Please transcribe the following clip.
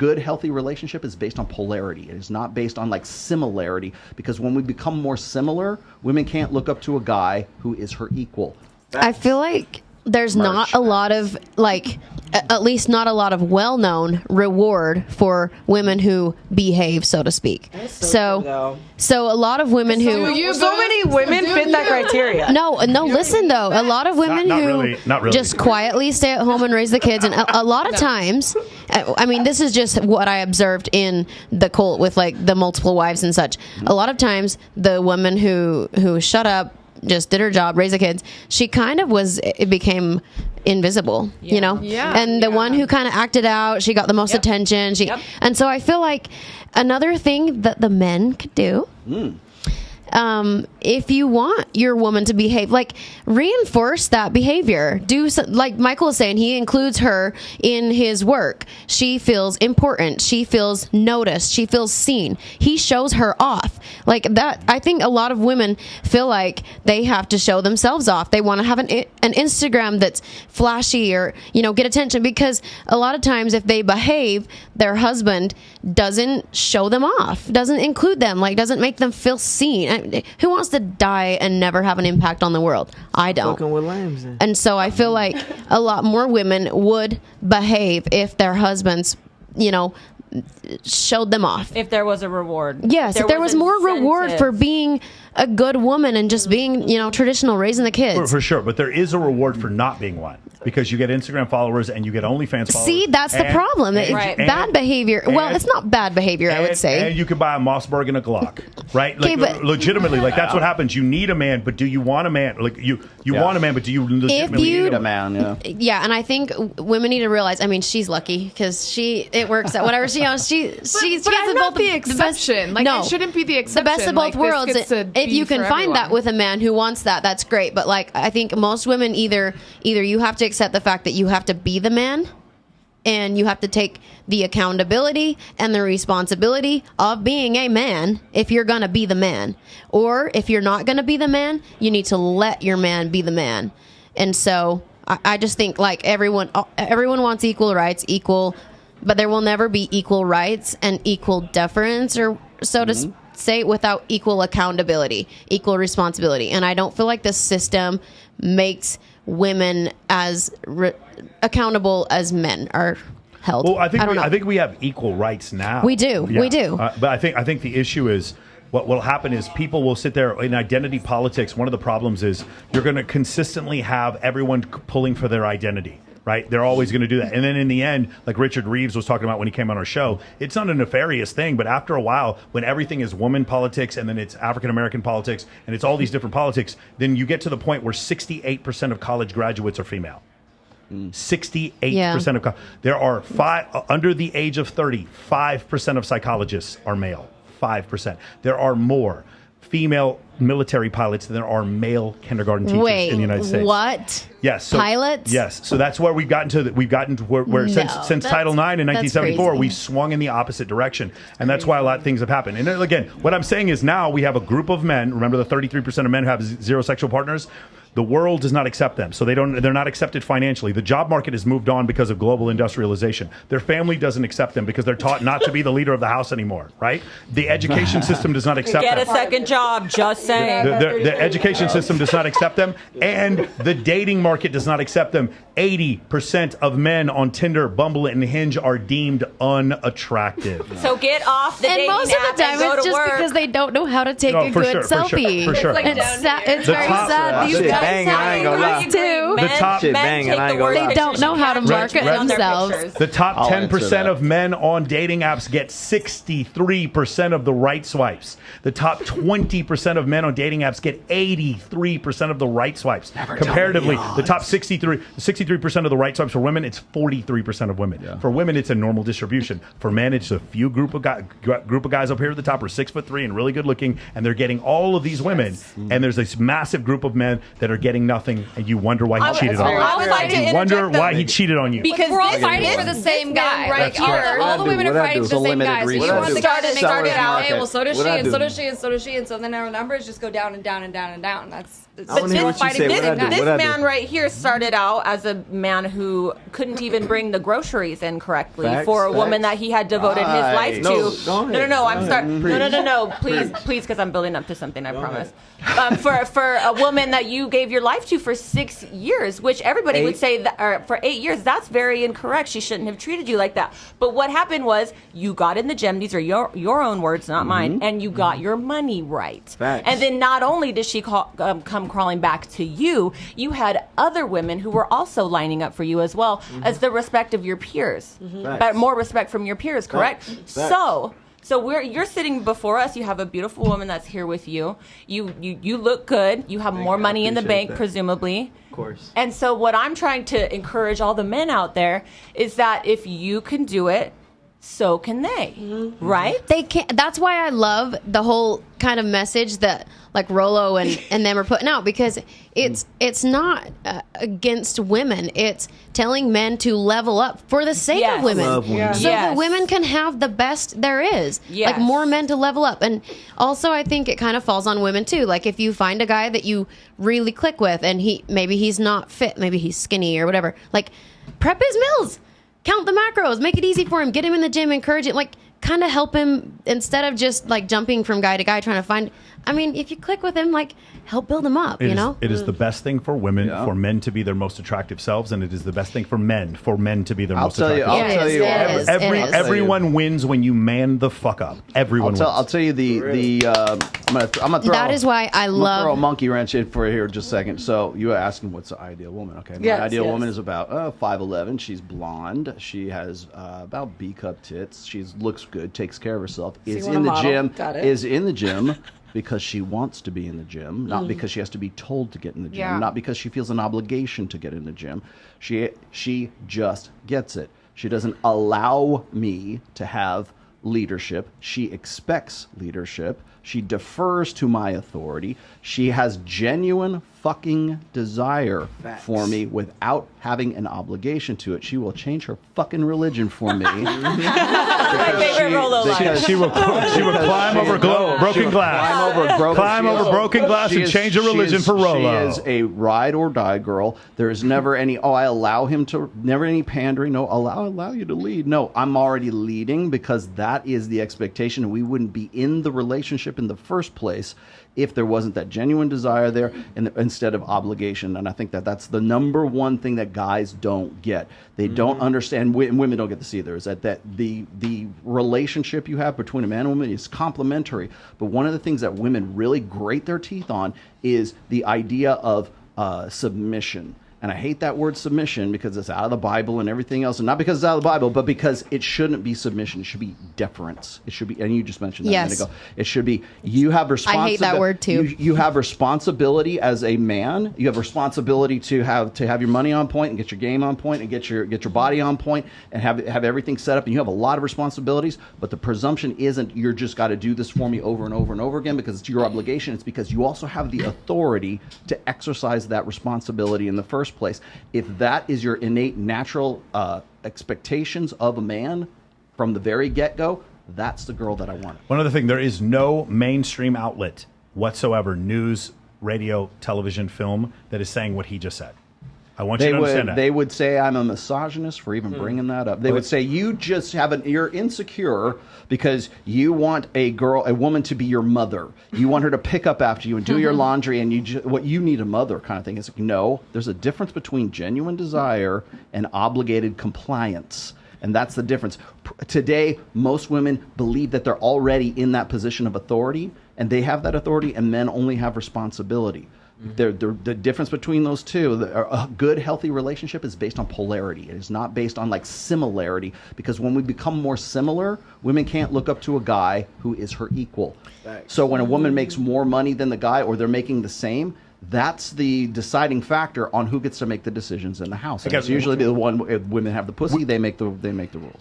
good, healthy relationship is based on polarity. It is not based on like similarity, because when we become more similar, women can't look up to a guy who is her equal. I feel like there's not a lot of at least not a lot of well-known reward for women who behave, so to speak. So a lot of women who so many women fit that criteria. No, listen though. A lot of women Not who really. just quietly stay at home and raise the kids, and a lot of times, I mean, this is just what I observed in the cult with like the multiple wives and such. A lot of times, the woman who shut up, just did her job, raised the kids, she kind of it became invisible, you know? Yeah. And the one who kind of acted out, she got the most attention. And so I feel like another thing that the men could do, if you want your woman to behave, like reinforce that behavior. Like Michael is saying, he includes her in his work. She feels important. She feels noticed. She feels seen. He shows her off like that. I think a lot of women feel like they have to show themselves off. They want to have an Instagram that's flashy or, get attention, because a lot of times if they behave, their husband doesn't show them off, doesn't include them, like doesn't make them feel seen. Who wants to die and never have an impact on the world? I don't. And so I feel like a lot more women would behave if their husbands, showed them off. If there was a reward. Yes, if there was more reward for being a good woman and just being, traditional, raising the kids. For sure, but there is a reward for not being one, because you get Instagram followers and you get OnlyFans followers. See, that's the problem. Bad behavior. Well, it's not bad behavior, I would say. And you can buy a Mossberg and a Glock, right? Like, but legitimately, like that's what happens. You need a man, but do you want a man? Like you want a man, but do you legitimately need a man? Yeah, and I think women need to realize. I mean, she's lucky because it works out. Whatever she has, she but I'm not the exception. It shouldn't be the exception. The best of both worlds. If you can find that with a man who wants that, that's great. But like, I think most women either you have to accept the fact that you have to be the man, and you have to take the accountability and the responsibility of being a man if you're going to be the man. Or if you're not going to be the man, you need to let your man be the man. And so I just think like everyone wants equal rights, but there will never be equal rights and equal deference, or so to say, without equal accountability, equal responsibility. And I don't feel like the system makes women as accountable as men are held. Well, I think we have equal rights now. We do. Yeah. We do. But I think the issue is what will happen is people will sit there in identity politics. One of the problems is you're going to consistently have everyone pulling for their identity. Right? They're always going to do that. And then in the end, like Richard Reeves was talking about when he came on our show, it's not a nefarious thing, but after a while, when everything is woman politics and then it's African-American politics and it's all these different politics, then you get to the point where 68% of college graduates are female. 68% of there are under the age of 30, 5% of psychologists are male. 5%. There are more female military pilots than there are male kindergarten teachers in the United States. What? Yes. So, pilots? Yes. So that's where we've gotten to. We've gotten to where since Title IX in 1974, we've swung in the opposite direction, and that's why a lot of things have happened. And again, what I'm saying is now we have a group of men. Remember, the 33% of men who have zero sexual partners. The world does not accept them, so they're not accepted financially. The job market has moved on because of global industrialization. Their family doesn't accept them because they're taught not to be the leader of the house anymore, right? The education system does not accept them. Get a second job, just saying. The education system does not accept them, and the dating market does not accept them. 80% of men on Tinder, Bumble, and Hinge are deemed unattractive. So get off the dating most of the time it's just because they don't know how to take a good selfie. For sure. It's very sad. These guys too. The top they don't know how to market themselves. The top 10% of men on dating apps get 63% of the right swipes. The top 20% of men on dating apps get 83% of the right swipes. Comparatively, the top 63% of the right swipes for women, it's 43% of women. Yeah. For women, it's a normal distribution. For men, it's a few group of guys up here at the top are 6'3" and really good looking, and they're getting all of these women. And there's this massive group of men that are getting nothing, and you wonder why he cheated on you. You wonder why he cheated on you. Because we're all fighting for the same guy, right? All the women are fighting for the same guy. So you want the guy to make it out. Hey, well, so does she, and so does she, and so does she, and so then our numbers just go down and down and down and down. That's But this man right here started out as a man who couldn't even bring the groceries in correctly for a woman that he had devoted his life to. No. I'm starting. No. Please, because I'm building up to something. I promise. For a woman that you gave your life to for 6 years, which everybody would say that, or for 8 years, that's very incorrect. She shouldn't have treated you like that. But what happened was you got in the gym. These are your own words, not mine. And you got your money right. Facts. And then not only did she come crawling back to you, you had other women who were also lining up for you as well as the respect of your peers. But more respect from your peers, correct? Facts. So you're sitting before us. You have a beautiful woman that's here with you. You look good. You have more money in the bank, presumably. Of course. And so what I'm trying to encourage all the men out there is that if you can do it, so can they, right? They can. That's why I love the whole kind of message that like Rolo and them are putting out, because it's not against women. It's telling men to level up for the sake of women, so that women can have the best there is. Like more men to level up. And also I think it kind of falls on women too. Like if you find a guy that you really click with and maybe he's not fit, maybe he's skinny or whatever, like prep his meals. Count the macros, make it easy for him, get him in the gym, encourage it, like kind of help him instead of just like jumping from guy to guy trying to find. I mean, if you click with him, like help build him up, you know? It is the best thing for women, for men to be their most attractive selves, and it is the best thing for men to be their most attractive selves. Everyone wins when you man the fuck up. Everyone wins. I'll tell you I'm gonna throw. That is why I love. Throw a monkey wrench in for here just a second. So you were asking what's the ideal woman? Okay, my ideal woman is about 5'11". She's blonde. She has about B cup tits. She looks good, takes care of herself. Is in the gym. Because she wants to be in the gym, not because she has to be told to get in the gym, not because she feels an obligation to get in the gym. She just gets it. She doesn't allow me to have leadership. She expects leadership. She defers to my authority. She has genuine fucking desire for me without having an obligation to it. She will change her fucking religion for me. My favorite Rolo line. She will climb over broken glass. Climb over broken glass and change her religion for Rolo. She is a ride or die girl. There is never any, I allow him to, never any pandering. No, allow you to lead. No, I'm already leading because that is the expectation. We wouldn't be in the relationship in the first place if there wasn't that genuine desire there instead of obligation. And I think that's the number one thing that guys don't get. They don't understand, and women don't get to see either, is that the relationship you have between a man and woman is complementary. But one of the things that women really grate their teeth on is the idea of submission. And I hate that word submission because it's out of the Bible and everything else. And not because it's out of the Bible, but because it shouldn't be submission. It should be deference. It should be, and you just mentioned that a minute ago. It should be, you have responsibility. I hate that word too. You have responsibility as a man. You have responsibility to have your money on point and get your game on point and get your body on point and have everything set up. And you have a lot of responsibilities, but the presumption isn't you're just got to do this for me over and over and over again because it's your obligation. It's because you also have the authority to exercise that responsibility in the first place. If that is your innate natural expectations of a man from the very get-go, that's the girl that I want. One other thing, there is no mainstream outlet whatsoever, news, radio, television, film, that is saying what he just said. I want you to understand that. They would say I'm a misogynist for even bringing that up. They would say you just you're insecure because you want a woman to be your mother. You want her to pick up after you and do your laundry, and you need a mother kind of thing. It's like, no, there's a difference between genuine desire and obligated compliance. And that's the difference. Today, most women believe that they're already in that position of authority, and they have that authority, and men only have responsibility. The difference between those two, a good, healthy relationship is based on polarity. It is not based on like similarity, because when we become more similar, women can't look up to a guy who is her equal. Thanks. So when a woman makes more money than the guy, or they're making the same, that's the deciding factor on who gets to make the decisions in the house. And it's usually the one. If women have the pussy, they make the rules.